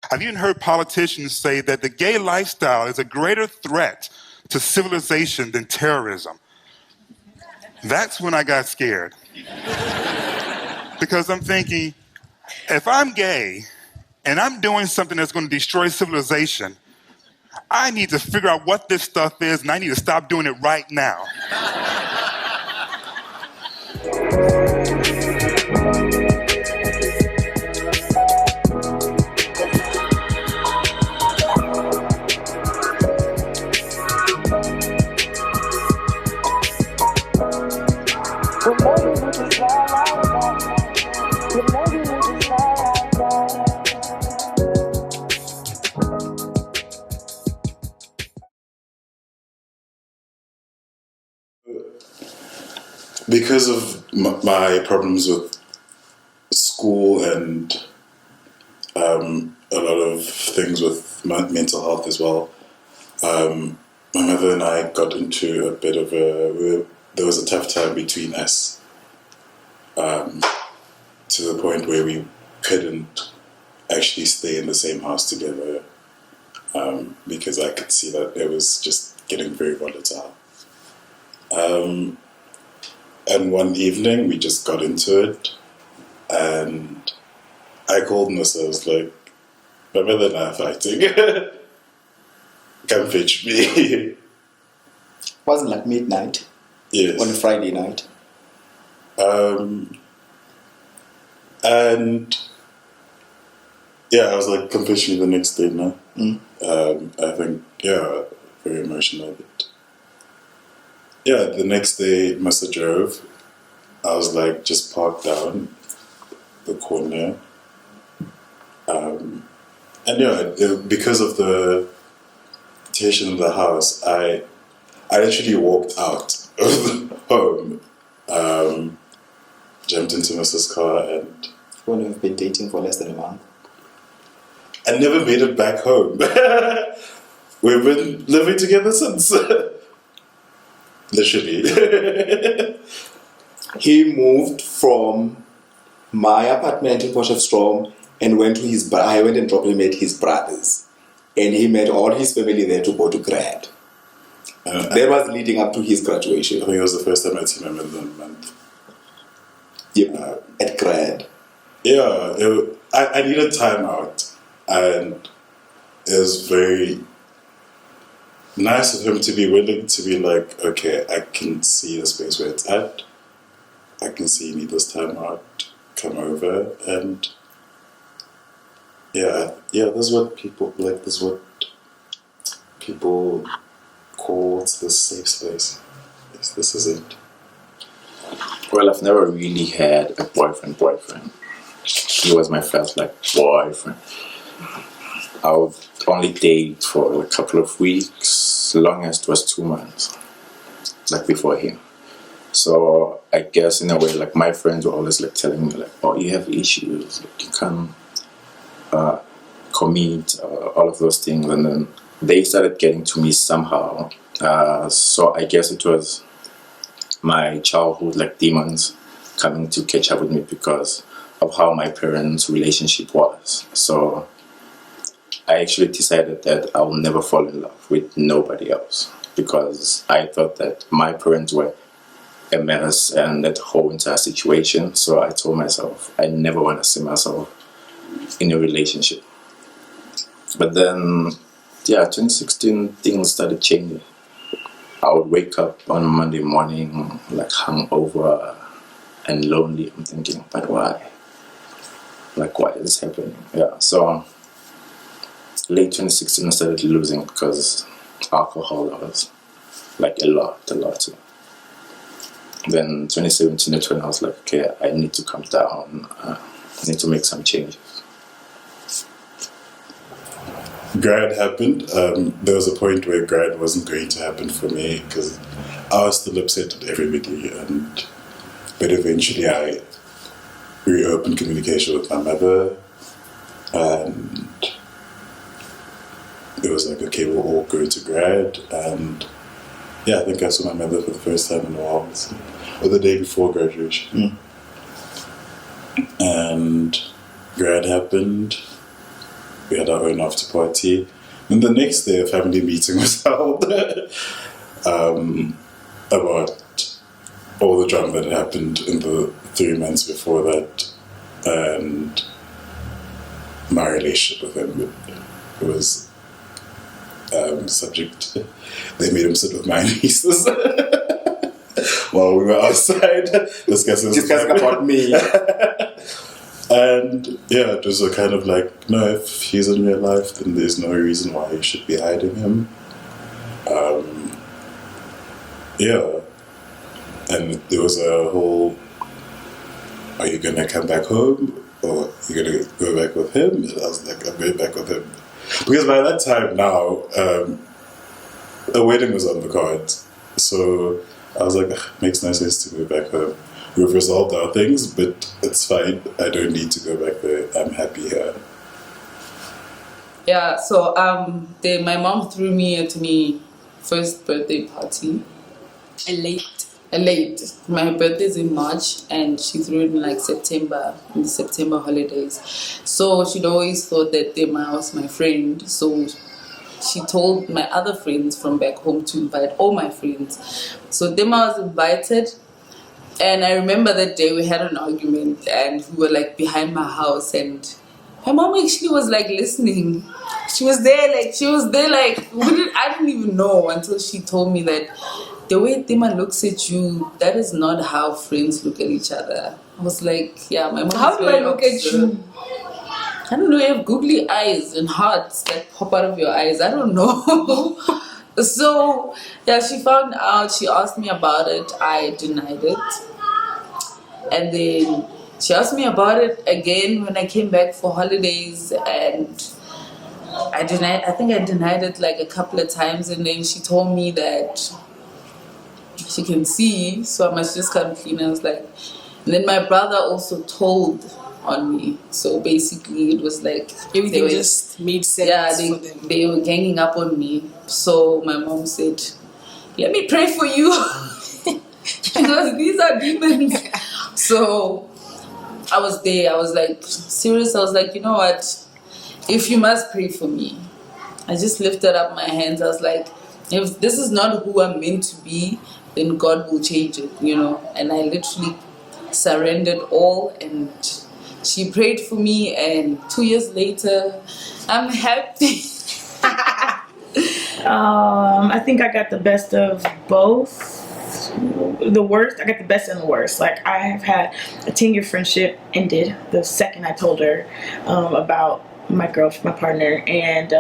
I've even heard politicians say that the gay lifestyle is a greater threat to civilization than terrorism. That's when I got scared. Because I'm thinking, if I'm gay and I'm doing something that's going to destroy civilization, I need to figure out what this stuff is, and I need to stop doing it right now. Because of my problems with school and a lot of things with mental health as well, my mother and I got into a bit of there was a tough time between us, to the point where we couldn't actually stay in the same house together, because I could see that it was just getting very volatile. And one evening we just got into it, and I called Nissa. I was like, my mother and I are fighting. Come fetch me. Wasn't like midnight? Yes. On a Friday night? And yeah, I was like, come fetch me the next day now. I think, yeah, very emotional. But yeah, the next day, Mr. drove. I was like, just parked down the corner. And yeah, because of the tension of the house, I actually walked out of the home, jumped into Mrs. car, and When we've been dating for less than a month. I never made it back home. We've been living together since. Literally. He moved from my apartment in Potchefstroom and went to I went and probably met his brothers. And he met all his family there to go to grad. That was leading up to his graduation. I think it was the first time I'd seen him in the month. Yep, at grad. Yeah, I needed time out. And it was very nice of him to be willing to be like, okay, I can see the space where it's at. I can see you need this time out. Come over. And yeah, this is what people like. This is what people call the safe space. Yes, this is it. Well, I've never really had a boyfriend. He was my first boyfriend. I would only date for a couple of weeks. Longest was 2 months, before him. So I guess in a way, my friends were always telling me oh, you have issues, you can't commit, all of those things, and then they started getting to me somehow. So I guess it was my childhood demons coming to catch up with me because of how my parents' relationship was. So I actually decided that I will never fall in love with nobody else because I thought that my parents were a mess and that whole entire situation. So I told myself I never want to see myself in a relationship. But then, 2016 things started changing. I would wake up on Monday morning hungover and lonely. I'm thinking, but why? Why is this happening? Yeah, so late 2016 I started losing because alcohol was a lot. Then 2017 that's when I was okay, I need to calm down. I need to make some changes. Grad happened. There was a point where grad wasn't going to happen for me because I was still upset with everybody. But eventually I reopened communication with my mother, and it was okay, we'll all go to grad. And I think I saw my mother for the first time in a while, or the day before graduation. And grad happened, we had our own after party. And the next day, a family meeting was held about all the drama that had happened in the 3 months before that, and my relationship with him. It was subject. They made him sit with my nieces while we were outside discussing about me. And yeah, it was a kind of like, no, if he's in your life, then there's no reason why you should be hiding him. Yeah. And there was a whole, are you gonna come back home or are you gonna go back with him? And I was like, I'm going back with him. Because by that time now, a wedding was on the cards. So I was like, makes no sense to go back home. We've resolved our things, but it's fine. I don't need to go back there. I'm happy here. Yeah, so my mom threw me at me first birthday party. Late. My birthday's in March, and she threw it in like September, in the September holidays. So she'd always thought that Dema was my friend. So she told my other friends from back home to invite all my friends. So Dema was invited. And I remember that day we had an argument, and we were like behind my house, and my mom actually was like listening. She was there like I didn't even know until she told me that the way Dima looks at you, that is not how friends look at each other. I was like, yeah, my mom. How do I look at you? I don't know, you have googly eyes and hearts that pop out of your eyes. I don't know. So, yeah, she found out, she asked me about it, I denied it. And then she asked me about it again when I came back for holidays, and I think I denied it like a couple of times, and then she told me that she can see, so I must just come clean. I was like, and then my brother also told on me, so basically it was like everything just made sense. Yeah, they were ganging up on me. So my mom said, let me pray for you because these are demons. So I was there, I was like serious. I was like, you know what, if you must pray for me. I just lifted up my hands. I was like, if this is not who I'm meant to be, then God will change it, you know. And I literally surrendered all, and she prayed for me, and 2 years later, I'm happy. I think I got the best of both. The worst, I got the best and the worst. Like, I have had a 10-year friendship ended the second I told her about my partner, and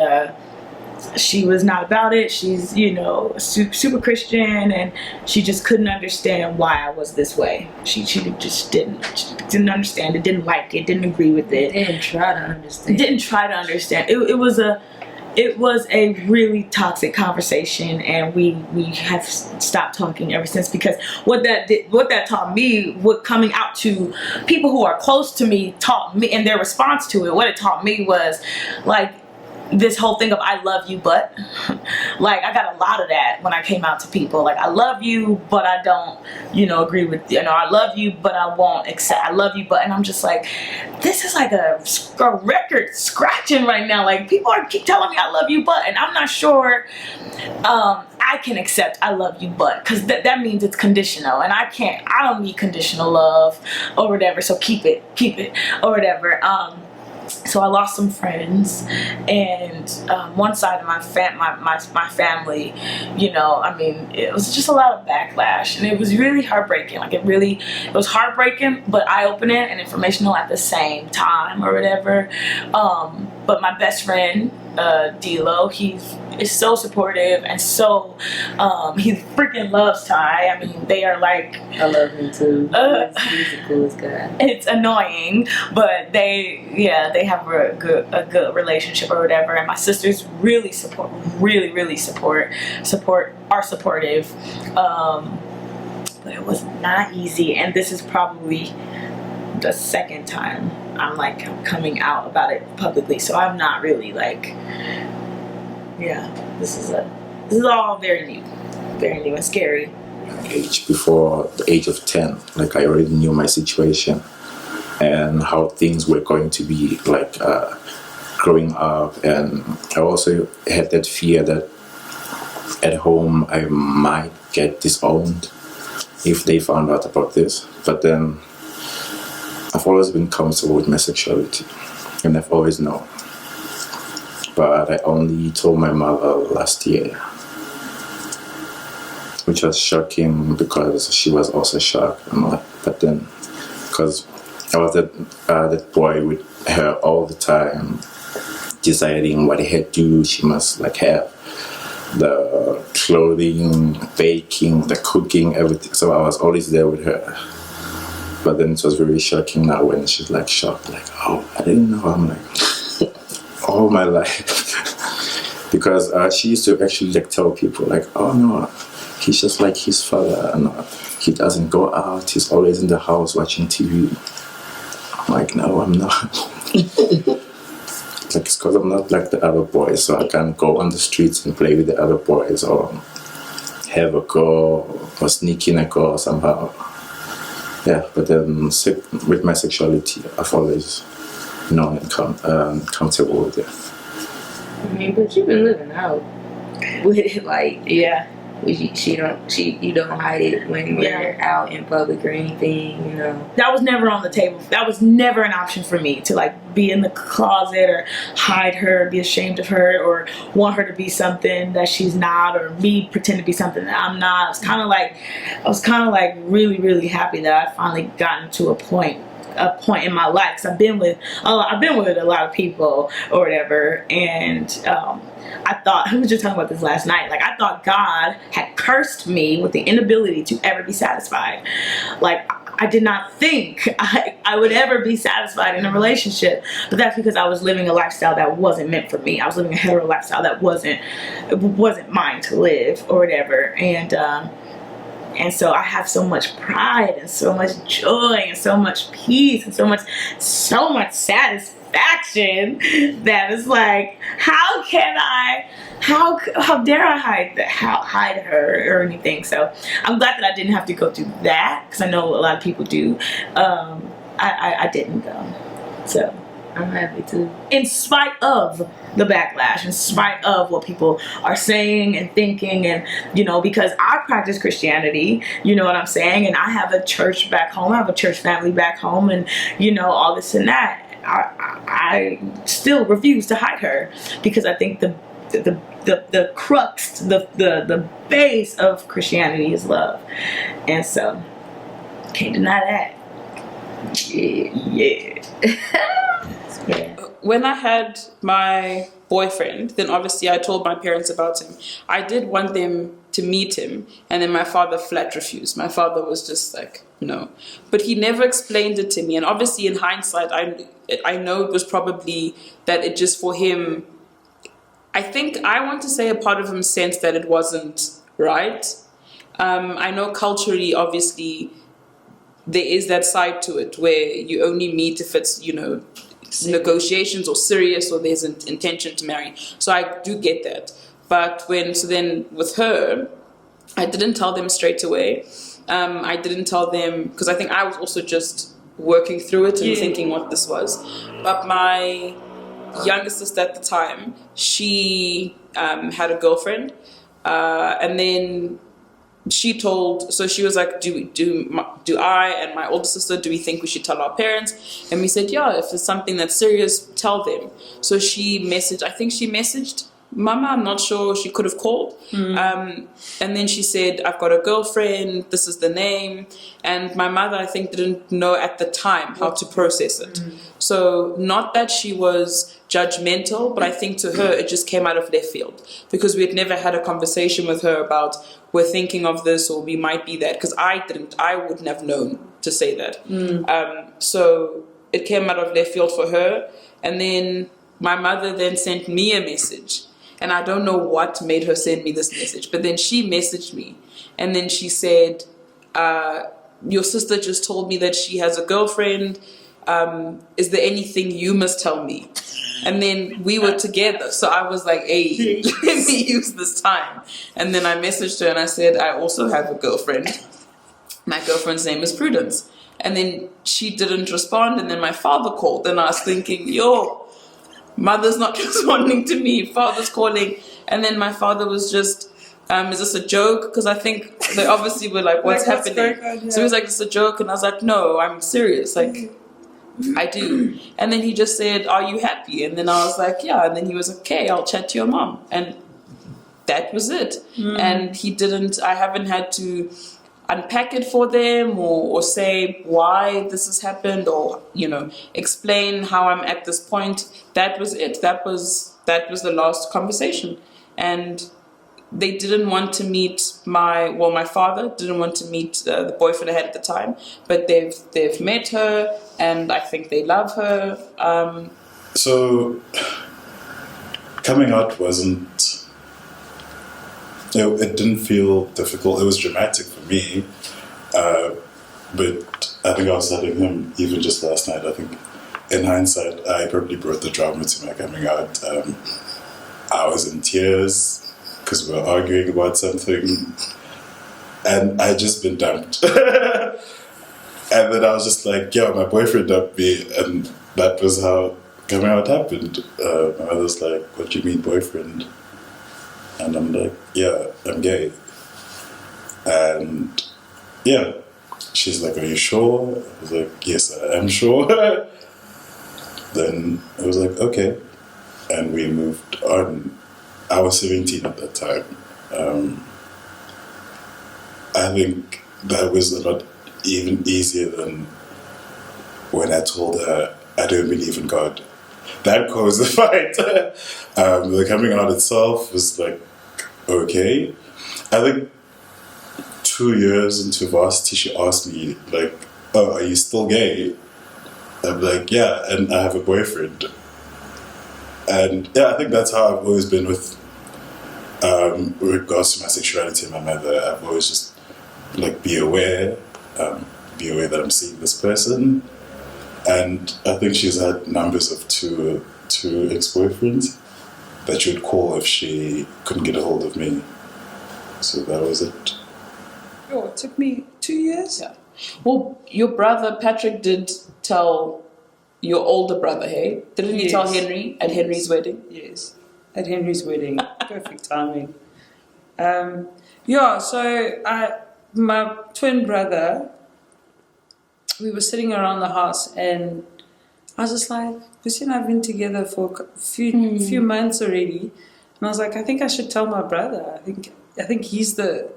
she was not about it. She's, you know, super Christian, and she just couldn't understand why I was this way. She just didn't understand it, didn't like it, didn't agree with it. Didn't try to understand. It was a really toxic conversation, and we have stopped talking ever since, because what that taught me, what coming out to people who are close to me taught me, and their response to it, what it taught me was like this whole thing of I love you, but like I got a lot of that when I came out to people. Like, I love you, but I don't, you know, agree with, you know, I love you, but I won't accept. I love you, but, and I'm just like, this is like a record scratching right now. Like, people keep telling me I love you, but, and I'm not sure I can accept I love you, but, because that means it's conditional, and I don't need conditional love or whatever. So keep it or whatever. So I lost some friends, and one side of my family, you know, I mean, it was just a lot of backlash, and it was really heartbreaking. Like, it was heartbreaking, but eye-opening and informational at the same time or whatever. But my best friend, D-Lo, he is so supportive, and so he freaking loves Ty. I mean, they are like, I love him too. He's the coolest guy. It's annoying, but they have a good relationship or whatever. And my sisters really are supportive. But it was not easy, and this is probably the second time I'm coming out about it publicly. So I'm not really like, yeah, this is all very new and scary. Before the age of 10, like, I already knew my situation and how things were going to be. Like, growing up, and I also had that fear that at home I might get disowned if they found out about this. But then I've always been comfortable with my sexuality, and I've always known. But I only told my mother last year, which was shocking because she was also shocked. But then, because I was that boy with her all the time, deciding what her do, she must like have the clothing, baking, the cooking, everything. So I was always there with her. But then it was very shocking now when she's like shocked, like, oh, I didn't know. I'm like, all my life. Because she used to actually like tell people like, oh no, he's just like his father, and he doesn't go out, he's always in the house watching TV. I'm like, no, I'm not. Like, it's because I'm not like the other boys, so I can't go on the streets and play with the other boys or have a girl or sneak in a girl somehow. Yeah, but then with my sexuality, I've always known and comfortable with it. I mean, but you've been living out with it, like, Yeah. you don't hide it when you're out in public or anything, you know. That was never on the table. That was never an option for me to like be in the closet or hide her, be ashamed of her, or want her to be something that she's not, or me pretend to be something that I'm not. I was kind of like really, really happy that I finally gotten to a point in my life, because I've been with a lot of people or whatever, and I thought, I was just talking about this last night, like I thought God had cursed me with the inability to ever be satisfied. Like I did not think I would ever be satisfied in a relationship, but that's because I was living a lifestyle that wasn't meant for me. I was living a hetero lifestyle that wasn't mine to live or whatever, and so I have so much pride and so much joy and so much peace and so much satisfaction that it's like, how dare I hide her or anything? So I'm glad that I didn't have to go through that, because I know a lot of people do. I didn't though. So I'm happy too. in spite of the backlash, in spite of what people are saying and thinking, and because I practice Christianity, you know what I'm saying, and I have a church back home, I have a church family back home, and all this and that, I still refuse to hide her, because I think the crux, the base of Christianity is love, and so can't deny that. Yeah. Yeah. When I had my boyfriend, then obviously I told my parents about him. I did want them to meet him, and then my father flat refused. My father was just like, no. But he never explained it to me, and obviously in hindsight, I know it was probably that it just for him, I think I want to say a part of him sensed that it wasn't right. I know culturally, obviously, there is that side to it where you only meet if it's, negotiations or serious, or there's an intention to marry. So I do get that. But then with her, I didn't tell them straight away. I didn't tell them because I think I was also just working through it and thinking what this was. But my younger sister at the time, she had a girlfriend, and then she was like, do I and my older sister, do we think we should tell our parents? And we said, yeah, if it's something that's serious, tell them. So she messaged Mama, I'm not sure, she could have called. And then she said, I've got a girlfriend, this is the name. And my mother, I think, didn't know at the time how to process it. So not that she was judgmental, but I think to her it just came out of left field, because we had never had a conversation with her about, we're thinking of this or we might be that, because I wouldn't have known to say that. So it came out of left field for her. And then my mother then sent me a message, and I don't know what made her send me this message, but then she messaged me, and then she said, your sister just told me that she has a girlfriend. Is there anything you must tell me? And then we were together, so I was like, hey, let me use this time. And then I messaged her and I said, I also have a girlfriend. My girlfriend's name is Prudence. And then she didn't respond, and then my father called, and I was thinking, mother's not responding to me, father's calling, and then my father was just, is this a joke? Because I think they obviously were like, what's happening? going on, yeah. So he was like, it's a joke, and I was like, no, I'm serious, like, I do. And then he just said, are you happy? And then I was like, yeah. And then he was like, okay, I'll chat to your mom. And that was it. And I haven't had to unpack it for them or say why this has happened or, explain how I'm at this point. That was it. That was the last conversation. And they didn't want to meet my father didn't want to meet the boyfriend I had at the time, but they've met her, and I think they love her. So coming out wasn't, it didn't feel difficult. It was dramatic for me, but I think I was telling him even just last night, I think in hindsight I probably brought the drama to my coming out. I was in tears because we were arguing about something, and I just been dumped. And then I was just like, yeah, my boyfriend dumped me, and that was how coming out happened. My mother's like, what do you mean boyfriend? And I'm like, yeah, I'm gay. And yeah, she's like, are you sure? I was like, yes, I am sure. Then I was like, okay. And we moved on. I was 17 at that time. I think that was a lot even easier than when I told her I don't believe in God. That caused the fight. The coming out itself was like, okay. I think 2 years into varsity, she asked me, like, oh, are you still gay? I'm like, yeah, and I have a boyfriend. And yeah, I think that's how I've always been with regards to my sexuality and my mother. I've always just like be aware that I'm seeing this person. And I think she's had numbers of two ex-boyfriends that she would call if she couldn't get a hold of me. So that was it. Oh, it took me 2 years. Yeah. Well, your brother Patrick did tell your older brother, hey? Didn't he tell Henry at Henry's wedding? Yes, at Henry's wedding. Perfect timing. So my twin brother, we were sitting around the house, and I was just like, Lucy and I have been together for a few months already, and I was like, I think I should tell my brother. I think he's the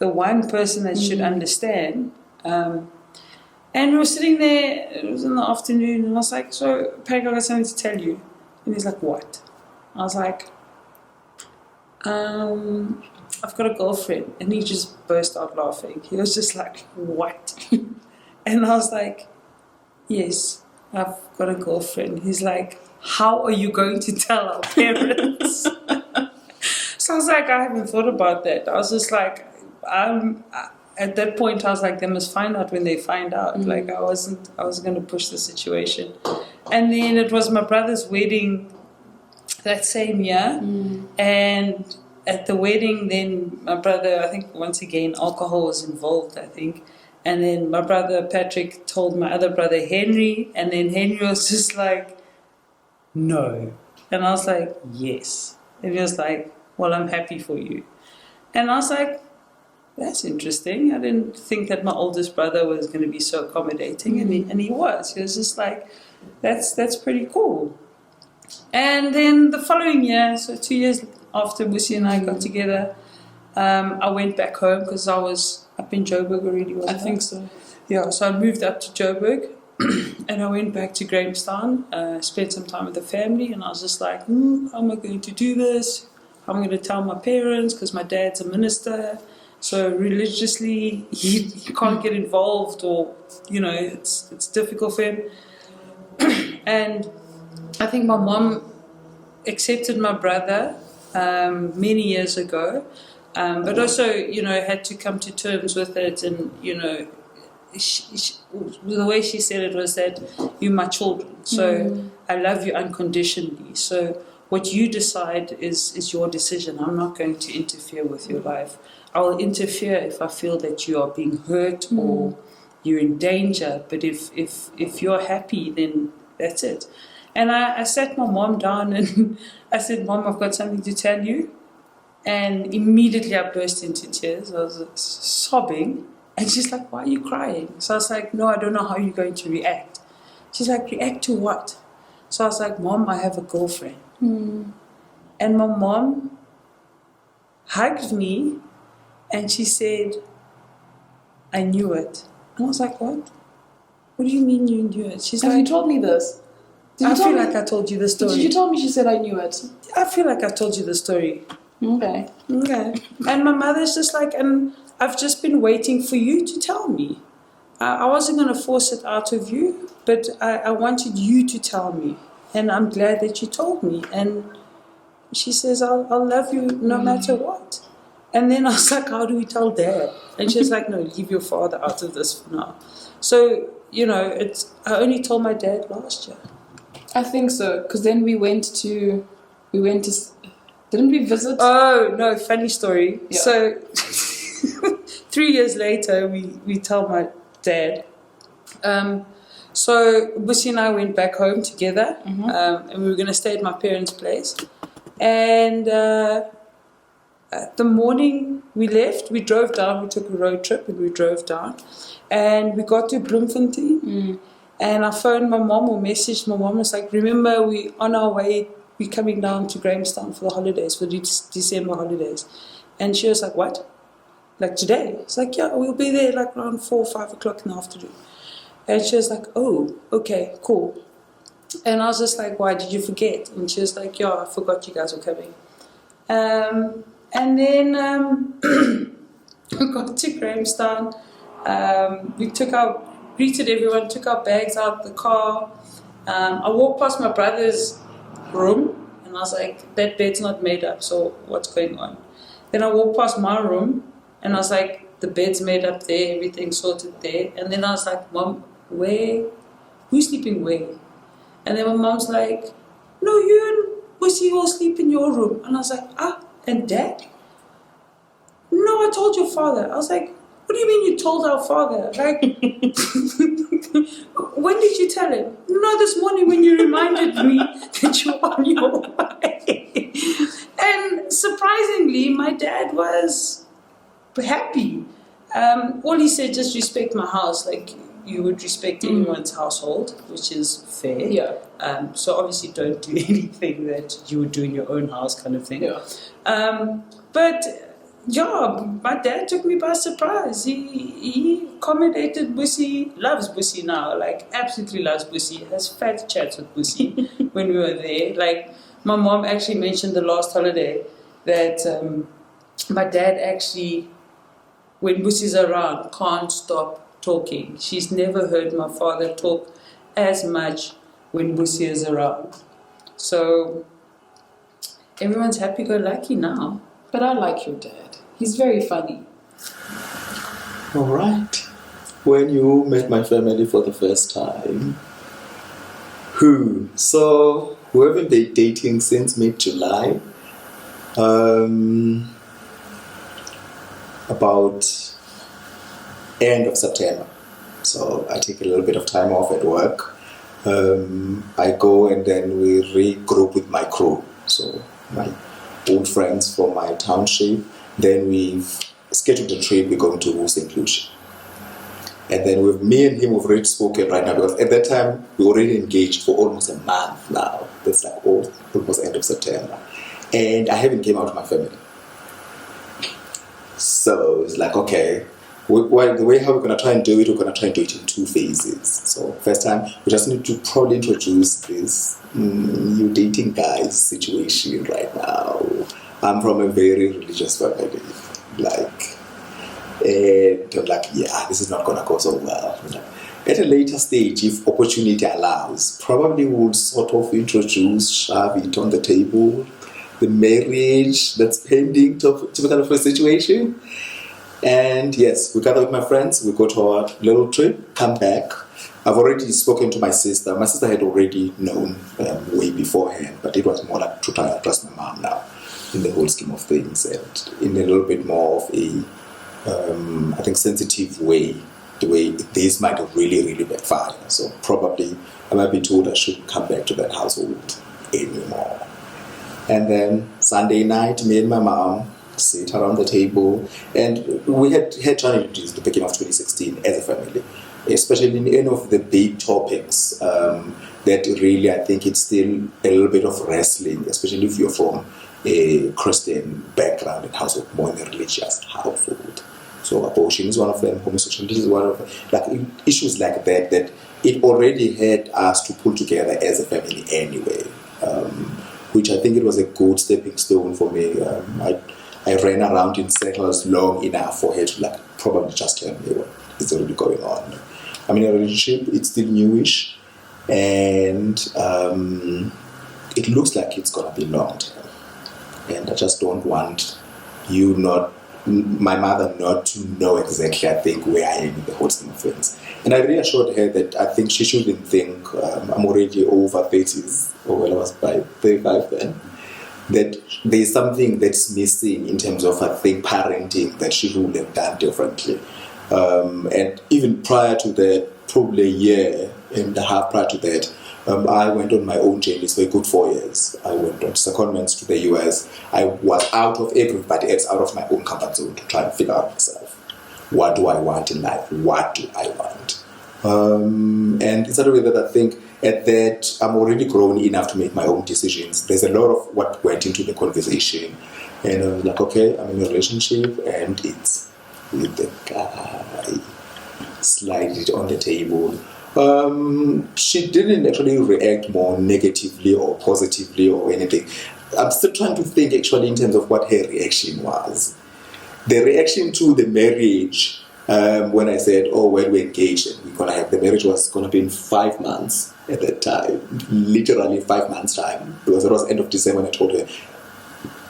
one person that should understand. And we were sitting there, it was in the afternoon, and I was like, so, Patrick, I got something to tell you. And he's like, what? I was like, I've got a girlfriend. And he just burst out laughing. He was just like, what? And I was like, yes, I've got a girlfriend. He's like, how are you going to tell our parents? So I was like, I haven't thought about that. I was just like, at that point, I was like, they must find out when they find out. Like, I was going to push the situation. And then it was my brother's wedding that same year. And at the wedding, then my brother, I think once again, alcohol was involved, I think. And then my brother Patrick told my other brother Henry. And then Henry was just like, no. And I was like, yes. And he was like, well, I'm happy for you. And I was like, that's interesting. I didn't think that my oldest brother was going to be so accommodating, and he was. He was just like, that's pretty cool. And then the following year, so 2 years after Busi and I got together, I went back home because I was up in Joburg already. I think so. Yeah, so I moved up to Joburg, and I went back to Grahamstown, spent some time with the family, and I was just like, how am I going to do this? How am I going to tell my parents, because my dad's a minister. So religiously, he can't get involved, or it's difficult for him. And I think my mom accepted my brother many years ago, but also had to come to terms with it. And the way she said it was that you're my children, so I love you unconditionally. So what you decide is your decision. I'm not going to interfere with your life. I will interfere if I feel that you are being hurt or you're in danger. But if you're happy, then that's it. And I sat my mom down and I said, Mom, I've got something to tell you. And immediately I burst into tears. I was sobbing. And she's like, why are you crying? So I was like, no, I don't know how you're going to react. She's like, react to what? So I was like, Mom, I have a girlfriend. And my mom hugged me and she said, I knew it. And I was like, what? What do you mean you knew it? She's Have like, you told me this? I feel like I told you the story. Did you tell me she said I knew it? I feel like I told you the story. Okay. Okay. And my mother's just like, and I've just been waiting for you to tell me. I wasn't going to force it out of you, but I wanted you to tell me. And I'm glad that you told me. And she says, I'll love you no matter what. And then I was like, how do we tell Dad? And she's like, no, leave your father out of this for now. So, you know, I only told my dad last year. I think so, because then we went to, didn't we visit? Oh, no, funny story. Yeah. So 3 years later, we tell my dad. So Busi and I went back home together, and we were going to stay at my parents' place. And the morning we left, we drove down, we took a road trip and we drove down. And we got to Bloemfontein. And I phoned my mom or messaged my mom. Was like, remember, we on our way, we're coming down to Grahamstown for the holidays, for the December holidays. And she was like, what? Like today? It's like, yeah, we'll be there like around 4 or 5 o'clock in the afternoon. And she was like, oh, okay, cool. And I was just like, why, did you forget? And she was like, yeah, I forgot you guys were coming. And then we got to Grahamstown. We greeted everyone, took our bags out of the car. I walked past my brother's room and I was like, that bed's not made up, so what's going on? Then I walked past my room and I was like, the bed's made up there, everything's sorted there. And then I was like, Mom, who's sleeping where? And then my mom's like, no, you and Busi will sleep in your room. And I was like, and Dad? No, I told your father. I was like, what do you mean you told our father? Like, when did you tell him? No, this morning when you reminded me that you're on your way. And surprisingly, my dad was happy. All he said, just respect my house, like you would respect anyone's household, which is fair. Yeah. So obviously don't do anything that you would do in your own house kind of thing. Yeah. But yeah, my dad took me by surprise. He accommodated Busi, loves Busi now, like absolutely loves Busi, has fat chats with Busi when we were there. Like my mom actually mentioned the last holiday that my dad actually, when Busi's around, can't stop talking. She's never heard my father talk as much when Busi is around. So everyone's happy-go-lucky now. But I like your dad. He's very funny. All right. When you met my family for the first time, So we haven't been dating since mid-July. About end of September. So I take a little bit of time off at work. I go and then we regroup with my crew. So my old friends from my township. Then we've scheduled a trip. We're going to St. Lucia. And then with me and him, we've already spoken right now because at that time we already engaged for almost a month now. That's like almost end of September. And I haven't came out to my family. So it's like, okay, the way how we're going to try and do it, we're going to try and do it in 2 phases. So first time, we just need to probably introduce this you dating guys situation right now. I'm from a very religious family. And I'm like, yeah, this is not going to go so well. At a later stage, if opportunity allows, probably would sort of introduce, shove it on the table, the marriage that's pending to kind of a situation. And yes, we gather with my friends, we go to our little trip, come back. I've already spoken to my sister. My sister had already known way beforehand, but it was more like to try and trust my mom now in the whole scheme of things and in a little bit more of a, I think, sensitive way the way this might really, really backfire. So probably I might be told I shouldn't come back to that household anymore. And then Sunday night, me and my mom sit around the table, and we had challenges at the beginning of 2016 as a family, especially in any of the big topics that really, I think it's still a little bit of wrestling, especially if you're from a Christian background and household, more in a religious household. So abortion is one of them, homosexuality is one of them, like issues like that, that it already had us to pull together as a family anyway, which I think it was a good stepping stone for me. I ran around in circles long enough for her to like probably just tell me what is already going on. I mean, a relationship, it's still newish, and it looks like it's gonna be long term. And I just don't want my mother not to know exactly, I think, where I am in the whole scheme of things. And I reassured her that I think she shouldn't think I'm already over 30s, or well, I was by 35 then, that there's something that's missing in terms of, I think, parenting that she would have done differently. And even prior to that, probably a year and a half prior to that, I went on my own journeys for a good 4 years. I went on secondments to the US. I was out of everybody else, out of my own comfort zone to try and figure out myself. What do I want in life? What do I want? And in such a way that I think at that I'm already grown enough to make my own decisions. There's a lot of what went into the conversation. And I was like, okay, I'm in a relationship and it's with the guy. Slide it on the table. She didn't actually react more negatively or positively or anything. I'm still trying to think actually in terms of what her reaction was. The reaction to the marriage, when I said, oh, well, we're engaged and we're going to have, the marriage was going to be in 5 months at that time, literally 5 months' time, because it was end of December when I told her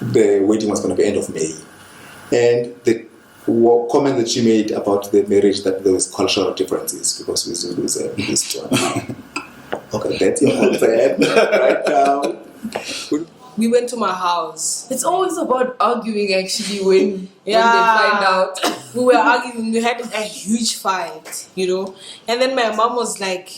the wedding was going to be end of May. And the comment that she made about the marriage, that there was cultural differences because we Zulus and this one. Okay, that's your answer right now. We went to my house. It's always about arguing actually when they find out. We were arguing, we had a huge fight, And then my mom was like,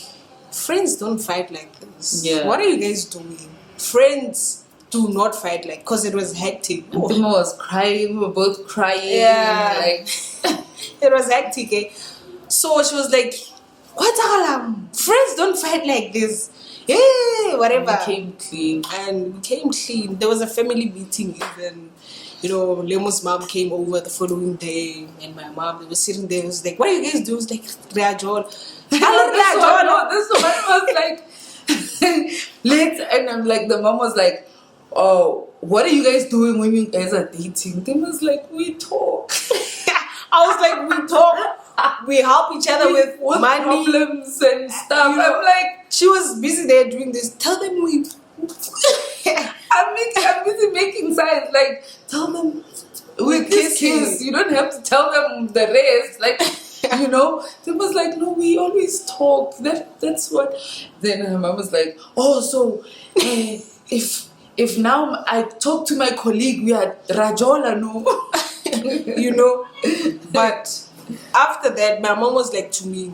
friends don't fight like this. Yeah. What are you guys doing? Friends do not fight like, because it was hectic. Tima was crying, we were both crying. Yeah. Like it was hectic, eh? So she was like, what alarm? Friends don't fight like this. Yeah, whatever. Became clean. And became clean. There was a family meeting even. Lemo's mom came over the following day, and my mom, they were sitting there. It was like, what are you guys doing? It was like, Rajol. This one was like, late, and I'm like, the mom was like, oh, what are you guys doing when you guys are dating? They was like, we talk. I was like, we talk. We help each other with money, problems and stuff. I'm like, she was busy there doing this. Tell them we. I'm busy making signs. Like, tell them we kiss. You don't have to tell them the rest. Like, They was like, no, we always talk. That's what. Then her mom was like, oh, so if now I talk to my colleague, we are Rajola, no? But after that, my mom was like to me,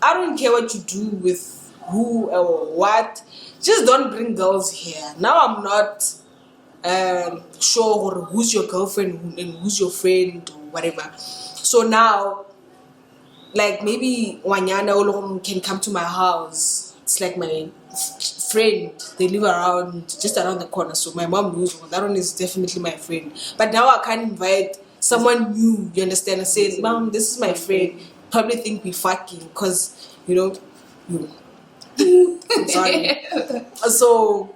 I don't care what you do with who or what, just don't bring girls here. Now I'm not sure who's your girlfriend and who's your friend or whatever. So now, like maybe Wanyana Olom can come to my house. It's like my friend. They live just around the corner. So my mom knows that one is definitely my friend. But now I can't invite someone new, you understand? I say, Mom, this is my friend. Probably think we fucking because, you. I'm sorry. So,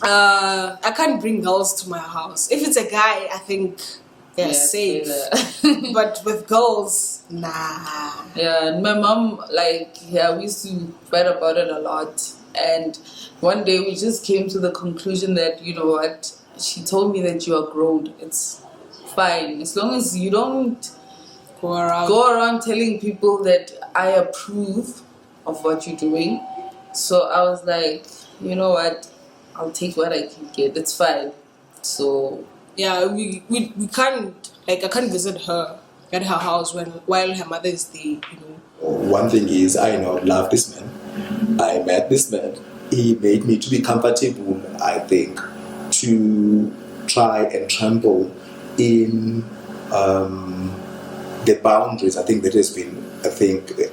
I can't bring girls to my house. If it's a guy, I think they're safe. But with girls, nah. Yeah, and my mom, we used to fight about it a lot. And one day we just came to the conclusion that, you know what, she told me that you are grown. It's fine. As long as you don't go around telling people that I approve of what you're doing. So I was like, you know what, I'll take what I can get. It's fine. So yeah, we can't, I can't visit her at her house while her mother is there, you know. One thing is, I now love this man. I met this man. He made me to be comfortable, I think, to try and trample in the boundaries, I think, that has been,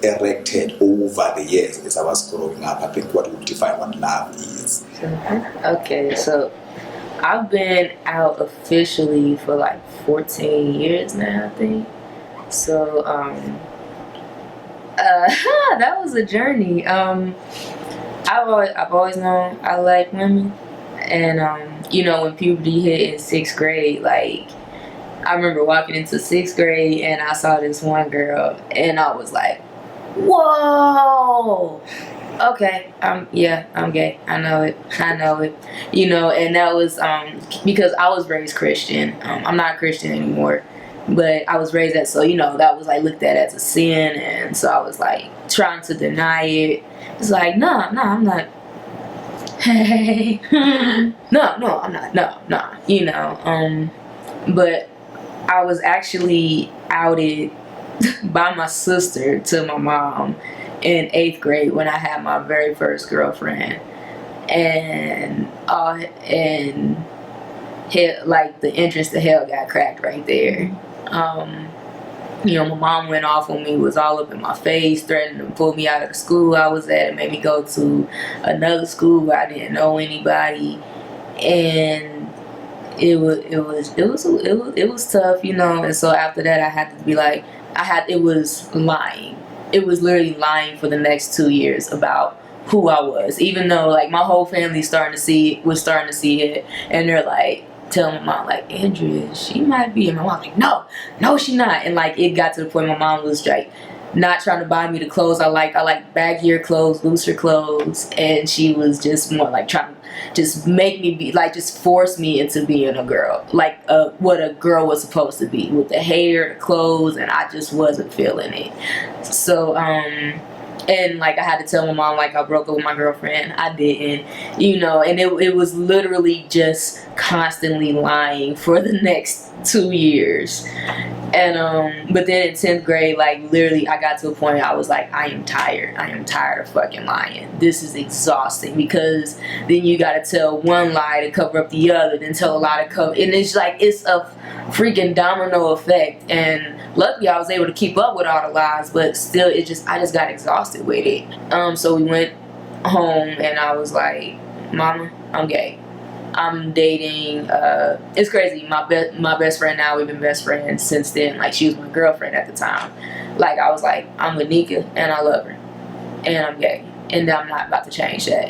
erected over the years as I was growing up. I think what would define what love is. Okay, so I've been out officially for like 14 years now, I think. So, that was a journey. I've always known I like women, and you know, when puberty hit in 6th grade, like I remember walking into 6th grade and I saw this one girl, and I was like, "Whoa, okay, I'm gay. I know it, you know." And that was because I was raised Christian. I'm not Christian anymore, but I was raised that, so you know, that was like looked at as a sin, and so I was like trying to deny it. It's like, no, I'm not. Hey, no, I'm not. No, you know. But I was actually outed by my sister to my mom in 8th grade when I had my very first girlfriend, and like the entrance to hell got cracked right there. You know, my mom went off on me, was all up in my face, threatening to pull me out of the school I was at and made me go to another school where I didn't know anybody, and it was tough, you know. And so after that, I had to be like, it was lying. It was literally lying for the next 2 years about who I was, even though like my whole family was starting to see it, and they're like, telling my mom, like, Andrea, she might be. And my mom's like, no, she not. And like it got to the point my mom was like not trying to buy me the clothes I like baggier clothes, looser clothes, and she was just more like trying to just make me be like, just force me into being a girl, like what a girl was supposed to be, with the hair, the clothes, and I just wasn't feeling it. So and like I had to tell my mom like I broke up with my girlfriend. I didn't, you know. And it was literally just constantly lying for the next 2 years. And but then in 10th grade, like literally I got to a point I was like, I am tired of fucking lying. This is exhausting, because then you gotta tell one lie to cover up the other, then tell a lie to cover, and it's like it's a freaking domino effect. And luckily I was able to keep up with all the lies, but still I just got exhausted with it. So we went home and I was like, Mama, I'm gay. I'm dating, it's crazy, my best friend now, we've been best friends since then. Like, she was my girlfriend at the time. Like, I was like, I'm with Nika and I love her, and I'm gay, and I'm not about to change that.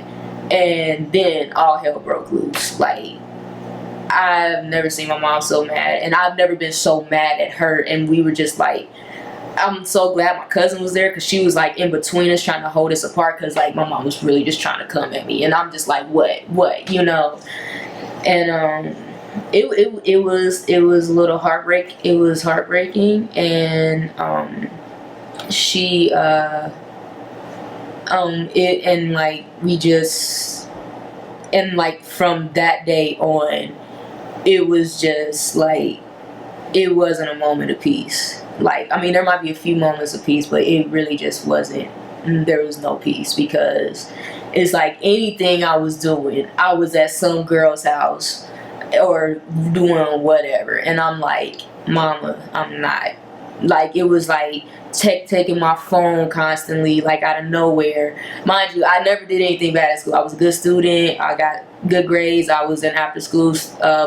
And then all hell broke loose. Like, I've never seen my mom so mad, and I've never been so mad at her. And we were just like, I'm so glad my cousin was there, because she was like in between us trying to hold us apart, because like my mom was really just trying to come at me, and I'm just like, what, you know. And it was a little heartbreak. It was heartbreaking, and she and like we just, and like from that day on, it was just like, it wasn't a moment of peace. Like, I mean, there might be a few moments of peace, but it really just wasn't. There was no peace, because it's like anything I was doing, I was at some girl's house or doing whatever, and I'm like, Mama, I'm not. Like, it was like taking my phone constantly, like out of nowhere. Mind you, I never did anything bad at school. I was a good student. I got good grades. I was in after school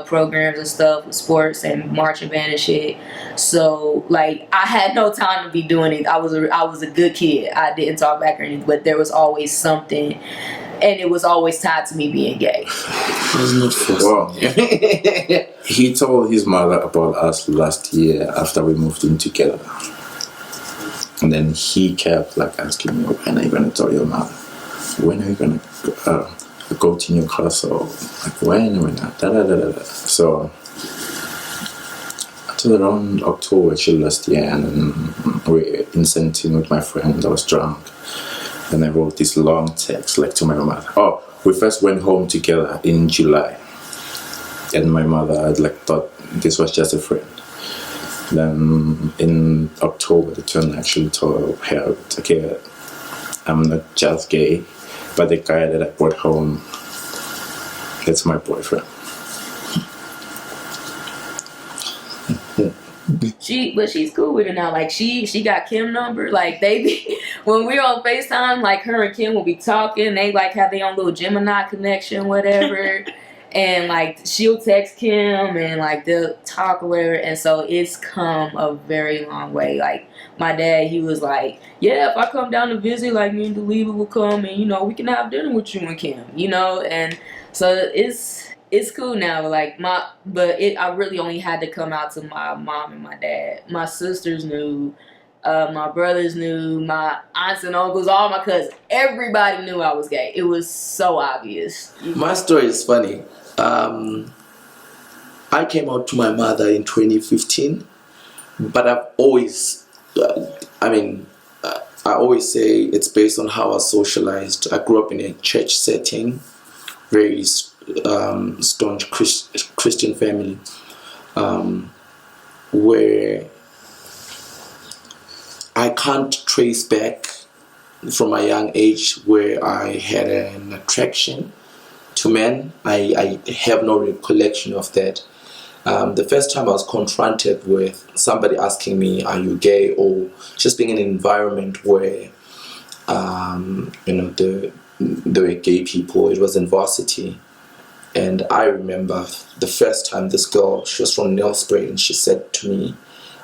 programs and stuff with sports and marching band and shit. So like, I had no time to be doing it. I was a good kid. I didn't talk back or anything, but there was always something, and it was always tied to me being gay. Wow. He told his mother about us last year after we moved in together. And then he kept like asking me, when are you going to tell your mom? When are you going to go to new class? Or like, when? So until around October actually last year, and then we in Sentin with my friend. I was drunk, and I wrote this long text like to my mother. Oh, we first went home together in July, and my mother like thought this was just a friend. Then in October, the twin actually told her, okay, I'm not just gay, but the guy that I brought home, that's my boyfriend. She's cool with it now. Like she got Kim number. Like they be when we're on FaceTime, like her and Kim will be talking. They like have their own little Gemini connection, whatever. And like she'll text Kim and like they'll talk or whatever. And so it's come a very long way. Like my dad, he was like, yeah, if I come down to visit, like me and Delita will come and we can have dinner with you and Kim, and so it's cool now. Like I really only had to come out to my mom and my dad. My sisters knew, my brothers knew, my aunts and uncles, all my cousins. Everybody knew I was gay. It was so obvious. My story is funny. I came out to my mother in 2015, but I've always, I always say it's based on how I was socialized. I grew up in a church setting, very staunch Christian family, where I can't trace back from a young age where I had an attraction to men. I have no recollection of that. The first time I was confronted with somebody asking me, are you gay? Or just being in an environment where, there were gay people. It was in varsity. And I remember the first time this girl, she was from Nelspruit, and she said to me,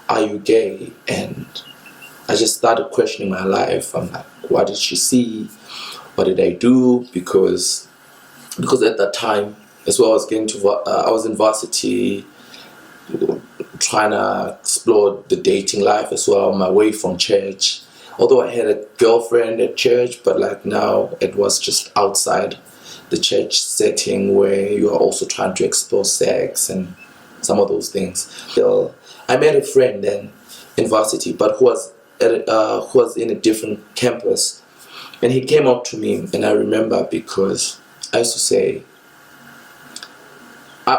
are you gay? And I just started questioning my life. I'm like, what did she see? What did I do? Because at that time, as well, I was in varsity, trying to explore the dating life as well, my way from church. Although I had a girlfriend at church, but like now it was just outside the church setting where you are also trying to explore sex and some of those things. So I met a friend then in varsity, but who was in a different campus, and he came up to me, and I remember because I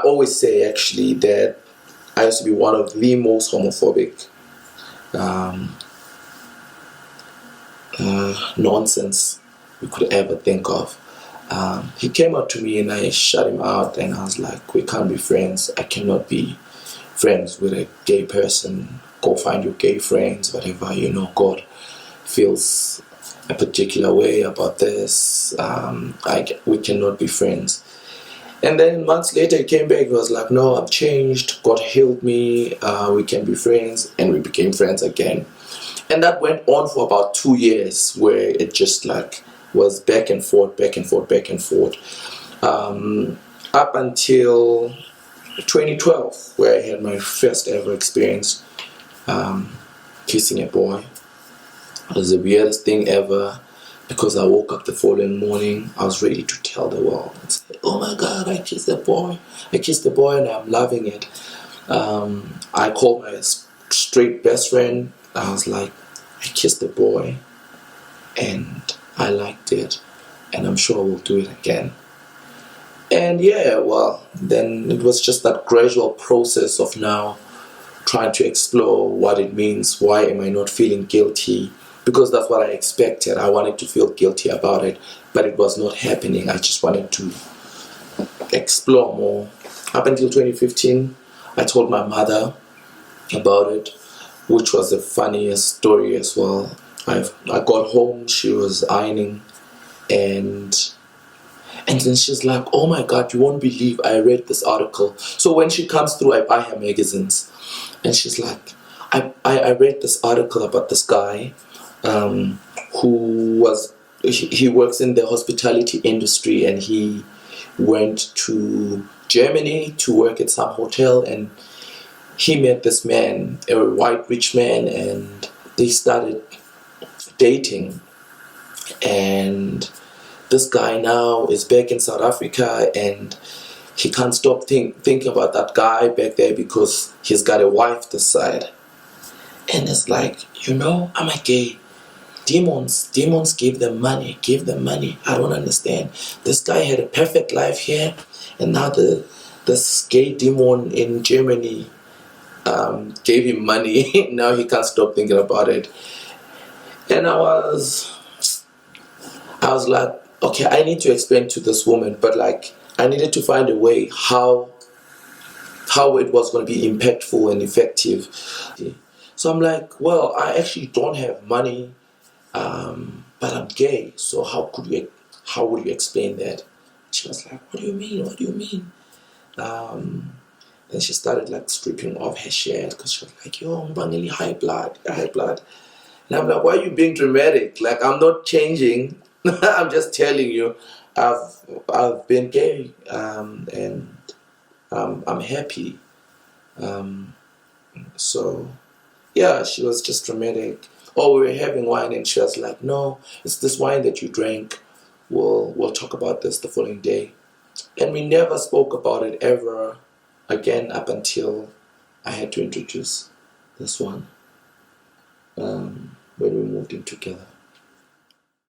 always say actually that I used to be one of the most homophobic nonsense you could ever think of. He came up to me and I shut him out, and I was like, we can't be friends. I cannot be friends with a gay person. Go find your gay friends, whatever, God feels a particular way about this. We cannot be friends. And then months later he came back. He was like, no, I've changed. God healed me. We can be friends. And we became friends again. And that went on for about 2 years, where it just like was back and forth, up until 2012, where I had my first ever experience kissing a boy. It was the weirdest thing ever, because I woke up the following morning, I was ready to tell the world and say, oh my God, I kissed the boy and I'm loving it. I called my straight best friend. I was like, I kissed the boy and I liked it, and I'm sure we'll do it again. And then it was just that gradual process of now trying to explore what it means. Why am I not feeling guilty? Because that's what I expected. I wanted to feel guilty about it, but it was not happening. I just wanted to explore more. Up until 2015, I told my mother about it, which was the funniest story as well. I got home, she was ironing, and then she's like, oh my God, you won't believe I read this article. So when she comes through, I buy her magazines, and she's like, I read this article about this guy who he works in the hospitality industry, and he went to Germany to work at some hotel, and he met this man, a white rich man, and they started dating. And this guy now is back in South Africa, and he can't stop thinking about that guy back there because he's got a wife this side. And it's like, I'm a gay. Demons give them money. I don't understand. This guy had a perfect life here, and now this gay demon in Germany gave him money. Now he can't stop thinking about it. And I was like, okay, I need to explain to this woman, but like I needed to find a way how it was going to be impactful and effective. So I'm like, well, I actually don't have money, but I'm gay. So how would you explain that? She was like, what do you mean? What do you mean? Then she started like stripping off her shirt because she was like, yo, I'm really high blood. And I'm like, why are you being dramatic? Like, I'm not changing. I'm just telling you, I've been gay, and I'm happy. So yeah, she was just dramatic. Oh, we were having wine, and she was like, no, it's this wine that you drank. We'll talk about this the following day. And we never spoke about it ever again up until I had to introduce this one when we moved in together.